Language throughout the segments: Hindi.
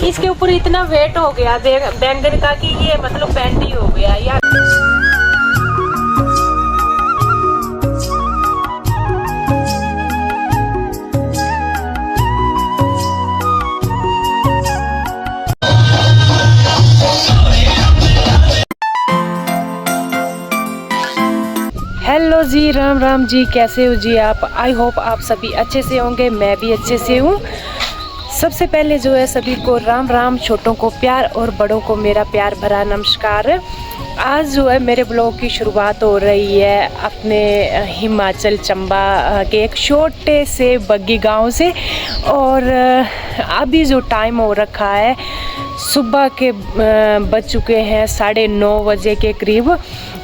इसके ऊपर इतना वेट हो गया बैंगन का कि ये मतलब बेंड ही हो गया यार। हेलो जी, राम राम जी, कैसे हो जी आप? आई होप आप सभी अच्छे से होंगे, मैं भी अच्छे से हूँ। सबसे पहले जो है सभी को राम राम, छोटों को प्यार और बड़ों को मेरा प्यार भरा नमस्कार। आज जो है मेरे ब्लॉग की शुरुआत हो रही है अपने हिमाचल चंबा के एक छोटे से बग्गी गांव से। और अभी जो टाइम हो रखा है सुबह के बज चुके हैं 9:30 बजे के करीब।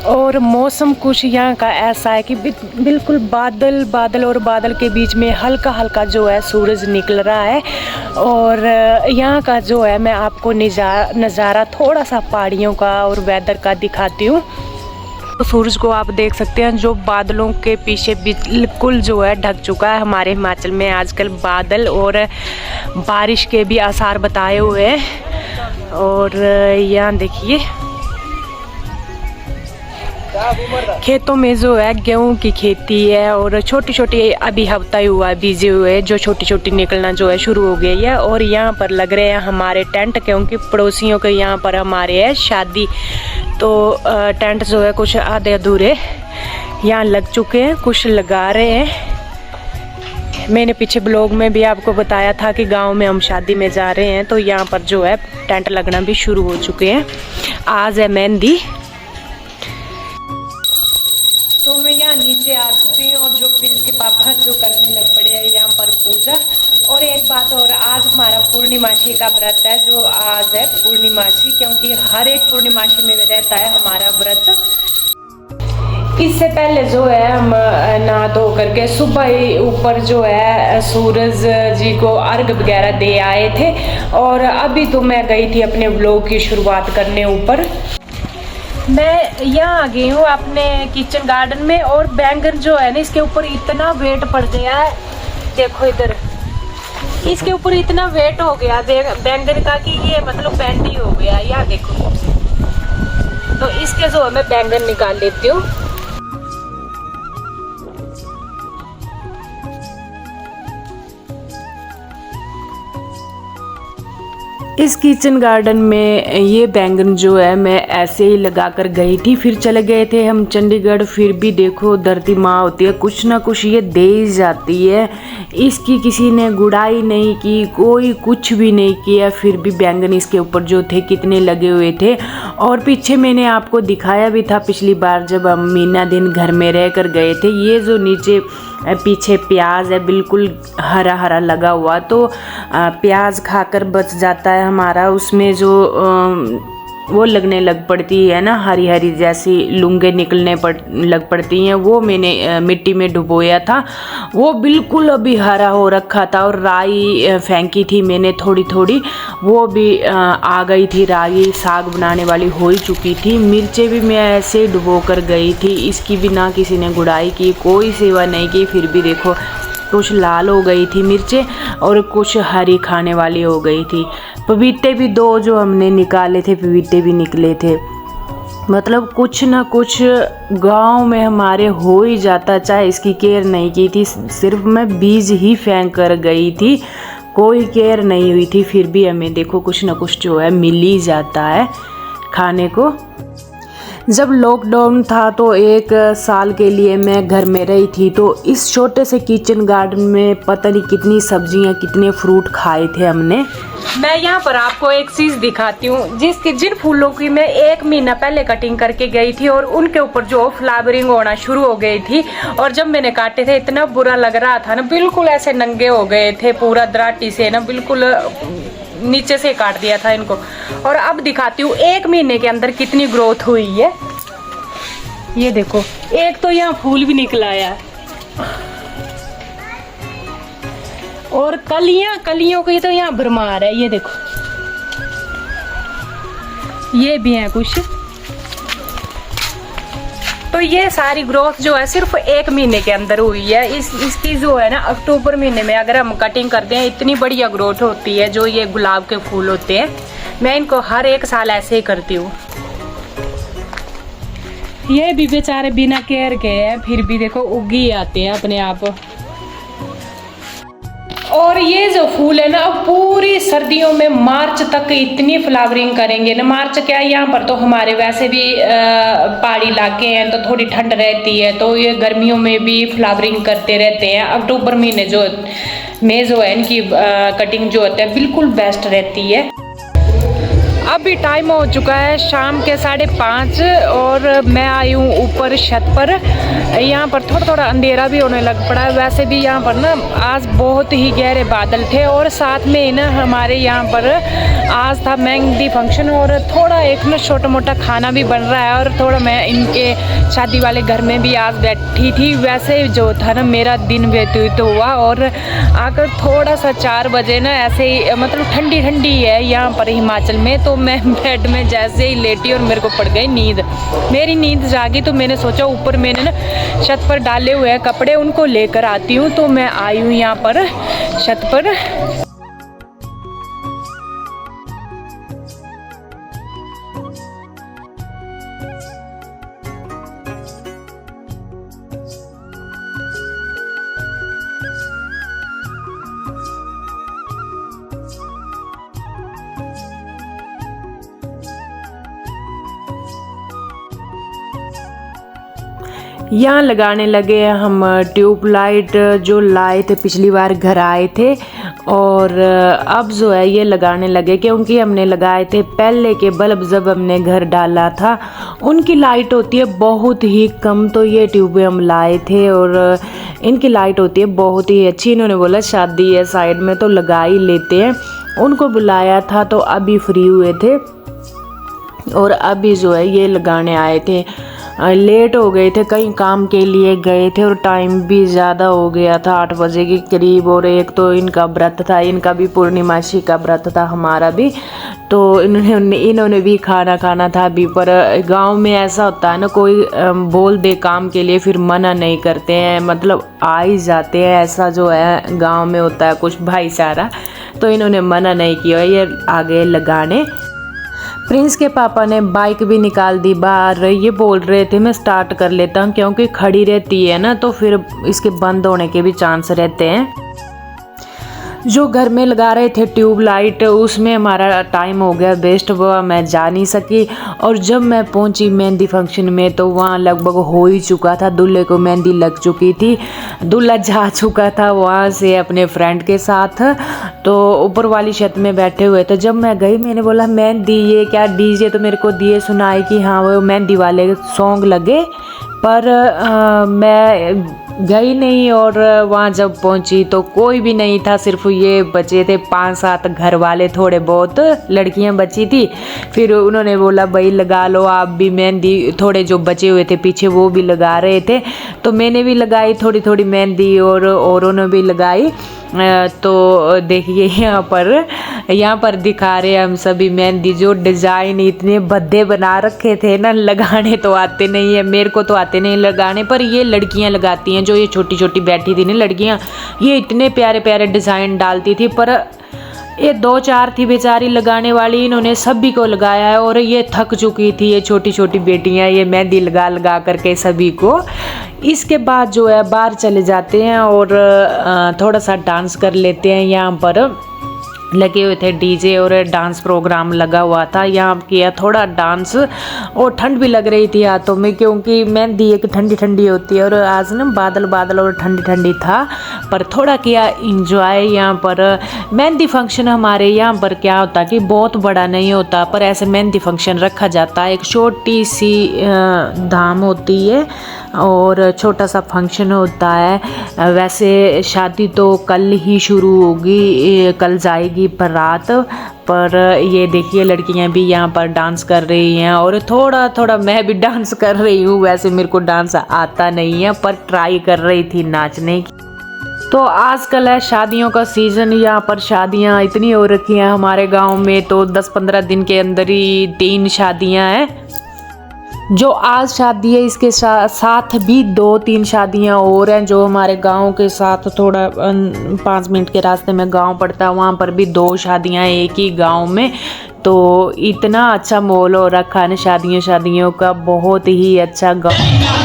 और मौसम कुछ यहाँ का ऐसा है कि बिल्कुल बादल बादल और बादल के बीच में हल्का हल्का जो है सूरज निकल रहा है। और यहाँ का जो है मैं आपको नज़ारा थोड़ा सा पहाड़ियों का और वेदर का दिखाती हूँ। तो सूरज को आप देख सकते हैं जो बादलों के पीछे बिल्कुल जो है ढक चुका है। हमारे हिमाचल में आजकल बादल और बारिश के भी आसार बताए हुए हैं। और यहाँ देखिए खेतों में जो है गेहूं की खेती है और छोटी छोटी अभी हफ्ता ही हुआ बीजे हुए जो छोटी छोटी निकलना जो है शुरू हो गई है। और यहाँ पर लग रहे हैं हमारे टेंट, क्योंकि पड़ोसियों के यहाँ पर हमारे है शादी, तो टेंट जो है कुछ आधे अधूरे यहाँ लग चुके हैं, कुछ लगा रहे हैं। मैंने पीछे ब्लॉग में भी आपको बताया था कि गांव में हम शादी में जा रहे हैं, तो यहाँ पर जो है टेंट लगना भी शुरू हो चुके हैं। आज है मेहंदी, तो मैं यहाँ नीचे आ चुकी हूँ और जो प्रिंस के पापा जो करने लग पड़े हैं यहाँ पर पूजा। और एक बात और, आज हमारा पूर्णिमासी का व्रत है, जो आज है पूर्णिमासी, क्योंकि हर एक पूर्णिमासी में रहता है हमारा व्रत। इससे पहले जो है हम नहा धो करके सुबह ही ऊपर जो है सूरज जी को अर्घ वगैरह दे आए थे। और अभी तो मैं गई थी अपने व्लॉग की शुरुआत करने ऊपर। मैं यहाँ आ गई हूँ अपने किचन गार्डन में। और बैंगन जो है ना इसके ऊपर इतना वेट पड़ गया है, देखो इधर, इसके ऊपर इतना वेट हो गया बैंगन का कि ये मतलब बेंड ही हो गया। यहाँ देखो, तो इसके जो है मैं बैंगन निकाल लेती हूँ। इस किचन गार्डन में ये बैंगन जो है मैं ऐसे ही लगा कर गई थी, फिर चले गए थे हम चंडीगढ़। फिर भी देखो धरती माँ होती है, कुछ ना कुछ ये दे ही जाती है। इसकी किसी ने गुड़ाई नहीं की, कोई कुछ भी नहीं किया, फिर भी बैंगन इसके ऊपर जो थे कितने लगे हुए थे। और पीछे मैंने आपको दिखाया भी था पिछली बार जब हम मीना दिन घर में रह कर गए थे। ये जो नीचे पीछे प्याज है बिल्कुल हरा हरा लगा हुआ, तो प्याज खाकर बच जाता है हमारा, उसमें जो वो लगने लग पड़ती है ना, हरी हरी जैसी लुंगे निकलने लग पड़ती हैं, वो मैंने मिट्टी में डुबोया था। वो बिल्कुल अभी हरा हो रखा था। और राई फेंकी थी मैंने थोड़ी थोड़ी, वो भी आ गई थी, राई साग बनाने वाली हो ही चुकी थी। मिर्चें भी मैं ऐसे डुबो कर गई थी, इसकी भी ना किसी ने गुड़ाई की, कोई सेवा नहीं की। फिर भी देखो कुछ लाल हो गई थी मिर्चें और कुछ हरी खाने वाली हो गई थी। पपीते भी 2 जो हमने निकाले थे, पपीते भी निकले थे। मतलब कुछ ना कुछ गांव में हमारे हो ही जाता, चाहे इसकी केयर नहीं की थी, सिर्फ मैं बीज ही फेंक कर गई थी, कोई केयर नहीं हुई थी। फिर भी हमें देखो कुछ ना कुछ जो है मिल ही जाता है खाने को। जब लॉकडाउन था तो 1 साल के लिए मैं घर में रही थी, तो इस छोटे से किचन गार्डन में पता नहीं कितनी सब्जियां कितने फ्रूट खाए थे हमने। मैं यहाँ पर आपको एक चीज दिखाती हूँ, जिन फूलों की मैं 1 महीना पहले कटिंग करके गई थी और उनके ऊपर जो फ्लावरिंग होना शुरू हो गई थी। और जब मैंने काटे थे इतना बुरा लग रहा था ना, बिल्कुल ऐसे नंगे हो गए थे पूरा दराटी से ना, बिल्कुल नीचे से काट दिया था इनको। और अब दिखाती हूँ 1 महीने के अंदर कितनी ग्रोथ हुई है। ये देखो, एक तो यहाँ फूल भी निकला है और कलियों की तो यहाँ भरमार है। ये देखो, ये भी है कुछ, तो ये सारी ग्रोथ जो है सिर्फ 1 महीने के अंदर हुई है। इसकी जो है ना अक्टूबर महीने में अगर हम कटिंग करते हैं इतनी बढ़िया ग्रोथ होती है। जो ये गुलाब के फूल होते हैं मैं इनको हर 1 साल ऐसे ही करती हूँ। ये भी बेचारे बिना केयर के हैं फिर भी देखो उगी आते हैं अपने आप। और ये जो फूल है ना पूरी सर्दियों में मार्च तक इतनी फ्लावरिंग करेंगे ना। मार्च क्या, यहाँ पर तो हमारे वैसे भी पहाड़ी इलाके हैं तो थोड़ी ठंड रहती है, तो ये गर्मियों में भी फ्लावरिंग करते रहते हैं। अक्टूबर महीने जो है इनकी कटिंग जो होता है बिल्कुल बेस्ट रहती है। अभी टाइम हो चुका है शाम के 5:30 और मैं आई हूँ ऊपर छत पर। यहाँ पर थोड़ा थोड़ा अंधेरा भी होने लग पड़ा है। वैसे भी यहाँ पर ना आज बहुत ही गहरे बादल थे और साथ में ना हमारे यहाँ पर आज था मेहंदी फंक्शन और थोड़ा एक ना छोटा मोटा खाना भी बन रहा है। और थोड़ा मैं इनके शादी वाले घर में भी आज बैठी थी। वैसे जो था ना मेरा दिन व्यतीत हुआ और आकर थोड़ा सा 4 बजे ना ऐसे ही मतलब ठंडी ठंडी है यहाँ पर हिमाचल में। तो मैं बेड में जैसे ही लेटी और मेरे को पड़ गई नींद। मेरी नींद जागी तो मैंने सोचा ऊपर मैंने ना छत पर डाले हुए हैं कपड़े उनको लेकर आती हूँ। तो मैं आई हूँ यहाँ पर छत पर। यहाँ लगाने लगे हम ट्यूबलाइट जो लाए थे पिछली बार घर आए थे और अब जो है ये लगाने लगे क्योंकि हमने लगाए थे पहले के बल्ब जब हमने घर डाला था उनकी लाइट होती है बहुत ही कम। तो ये ट्यूबें हम लाए थे और इनकी लाइट होती है बहुत ही अच्छी। इन्होंने बोला शादी है साइड में तो लगा ही लेते हैं। उनको बुलाया था तो अभी फ्री हुए थे और अभी जो है ये लगाने आए थे। लेट हो गए थे, कहीं काम के लिए गए थे और टाइम भी ज़्यादा हो गया था 8 बजे के करीब। और एक तो इनका व्रत था, इनका भी पूर्णिमासी का व्रत था हमारा भी, तो इन्होंने भी खाना था अभी। पर गांव में ऐसा होता है ना कोई बोल दे काम के लिए फिर मना नहीं करते हैं, मतलब आ ही जाते हैं। ऐसा जो है गांव में होता है कुछ भाईचारा, तो इन्होंने मना नहीं किया, ये आगे लगाने। प्रिंस के पापा ने बाइक भी निकाल दी बाहर। ये बोल रहे थे मैं स्टार्ट कर लेता हूँ क्योंकि खड़ी रहती है ना तो फिर इसके बंद होने के भी चांस रहते हैं। जो घर में लगा रहे थे ट्यूबलाइट उसमें हमारा टाइम हो गया वेस्ट, वो मैं जा नहीं सकी। और जब मैं पहुंची मेहंदी फंक्शन में तो वहाँ लगभग हो ही चुका था, दूल्हे को मेहंदी लग चुकी थी, दूल्हा जा चुका था वहाँ से अपने फ्रेंड के साथ। तो ऊपर वाली छत में बैठे हुए थे। जब मैं गई मैंने बोला मेहंदी ये क्या डीजे, तो मेरे को दिए सुनाई कि हाँ वो मेहंदी वाले सॉन्ग लगे, पर मैं गई नहीं। और वहाँ जब पहुँची तो कोई भी नहीं था, सिर्फ ये बचे थे 5-7 घर वाले, थोड़े बहुत लड़कियाँ बची थी। फिर उन्होंने बोला भाई लगा लो आप भी मेहंदी, थोड़े जो बचे हुए थे पीछे वो भी लगा रहे थे, तो मैंने भी लगाई थोड़ी थोड़ी मेहंदी और औरों ने भी लगाई। तो देखिए यहाँ पर दिखा रहे हम सभी मेहंदी, जो डिज़ाइन इतने भद्दे बना रखे थे ना, लगाने तो आते नहीं है, मेरे को तो आते नहीं लगाने, पर ये लड़कियां लगाती हैं। जो ये छोटी छोटी बैठी थी ना लड़कियां, ये इतने प्यारे प्यारे डिज़ाइन डालती थी, पर ये 2-4 थी बेचारी लगाने वाली, इन्होंने सभी को लगाया है और ये थक चुकी थी ये छोटी छोटी बेटियां, ये मेहंदी लगा लगा करके सभी को। इसके बाद जो है बाहर चले जाते हैं और थोड़ा सा डांस कर लेते हैं। यहाँ पर लगे हुए थे डीजे और डांस प्रोग्राम लगा हुआ था, यहाँ किया थोड़ा डांस। और ठंड भी लग रही थी हाथों में क्योंकि मेहंदी एक ठंडी ठंडी होती है और आज ना बादल बादल और ठंडी ठंडी था, पर थोड़ा किया इंजॉय। यहाँ पर मेहंदी फंक्शन हमारे यहाँ पर क्या होता कि बहुत बड़ा नहीं होता, पर ऐसे मेहंदी फंक्शन रखा जाता है, एक छोटी सी धाम होती है और छोटा सा फंक्शन होता है। वैसे शादी तो कल ही शुरू होगी, कल जाएगी बारात, पर ये देखिए लड़कियां भी यहाँ पर डांस कर रही हैं और थोड़ा थोड़ा मैं भी डांस कर रही हूँ। वैसे मेरे को डांस आता नहीं है, पर ट्राई कर रही थी नाचने की। तो आजकल है शादियों का सीज़न, यहाँ पर शादियाँ इतनी हो रखी हैं हमारे गांव में, तो 10-15 दिन के अंदर ही 3 शादियाँ हैं। जो आज शादी है इसके साथ भी 2-3 शादियां और हैं। जो हमारे गांव के साथ थोड़ा 5 मिनट के रास्ते में गांव पड़ता है, वहाँ पर भी 2 शादियां एक ही गांव में। तो इतना अच्छा माहौल हो रखा है ना शादियों का, बहुत ही अच्छा गाँव।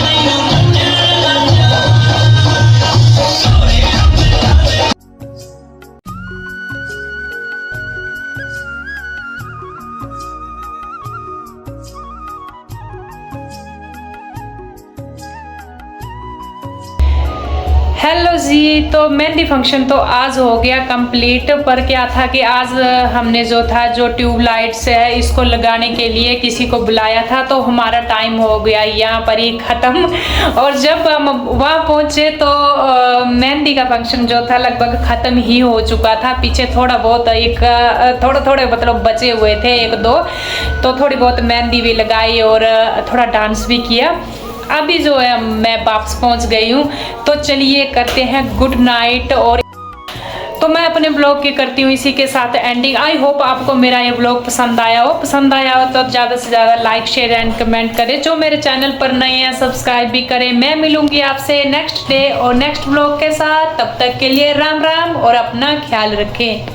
हेलो जी, तो मेहंदी फंक्शन तो आज हो गया कंप्लीट। पर क्या था कि आज हमने जो ट्यूबलाइट्स है इसको लगाने के लिए किसी को बुलाया था, तो हमारा टाइम हो गया यहाँ पर ही ख़त्म। और जब हम वहाँ पहुँचे तो मेहंदी का फंक्शन जो था लगभग ख़त्म ही हो चुका था। पीछे थोड़ा बहुत थोड़े मतलब बचे हुए थे 1-2, तो थोड़ी बहुत मेहंदी भी लगाई और थोड़ा डांस भी किया। अभी जो है मैं वापस पहुंच गई हूँ, तो चलिए करते हैं गुड नाइट। और तो मैं अपने ब्लॉग की करती हूँ इसी के साथ एंडिंग। आई होप आपको मेरा ये ब्लॉग पसंद आया हो तो ज़्यादा से ज़्यादा लाइक शेयर एंड कमेंट करें। जो मेरे चैनल पर नए हैं सब्सक्राइब भी करें। मैं मिलूंगी आपसे नेक्स्ट डे और नेक्स्ट ब्लॉग के साथ। तब तक के लिए राम राम और अपना ख्याल रखें।